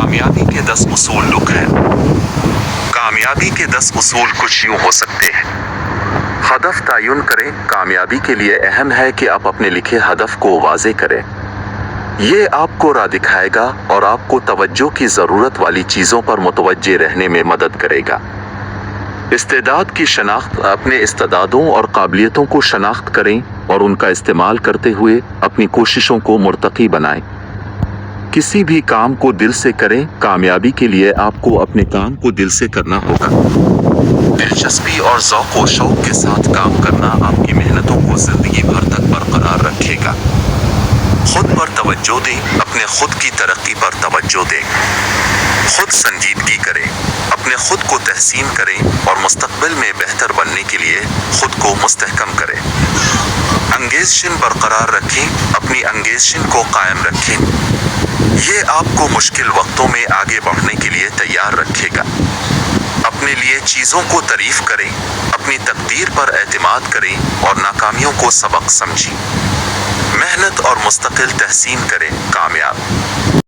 कामयाबी के 10 उसूल लुक हैं। कामयाबी के 10 उसूल कुछ यूं हो सकते हैं। हदफ तयन करें। कामयाबी के लिए अहम है कि आप अपने लिखे हदफ को वाज़े करें। ये आपको राह दिखाएगा और आपको तवज्जो की ज़रूरत वाली चीज़ों पर मुतवज्जे रहने में मदद करेगा। इस्तेदाद की शनाख्त। अपने इस्तेदादों और काबिलियतों को शनाख्त करें और उनका इस्तेमाल करते हुए अपनी कोशिशों को मुर्तकी बनाएं। किसी भी काम को दिल से करें। कामयाबी के लिए आपको अपने काम को दिल से करना होगा। दिलचस्पी और ज़ौक़ व शौक़ के साथ काम करना आपकी मेहनतों को ज़िंदगी भर तक बरकरार रखेगा। खुद पर तवज्जो दें। अपने खुद की तरक्की पर तवज्जो दें। खुद संजीदगी करें। अपने खुद को तहसीन करें और मुस्तक़बिल में बेहतर बनने के लिए खुद को मुस्तहकम करें। अंगेज़शिन बरकरार रखें। अपनी अंगेज़शिन को कायम रखें। ये आपको मुश्किल वक्तों में आगे बढ़ने के लिए तैयार रखेगा। अपने लिए चीज़ों को तारीफ करें। अपनी तकदीर पर एतमाद करें और नाकामियों को सबक समझें। मेहनत और मुस्तकिल तहसीन करें। कामयाब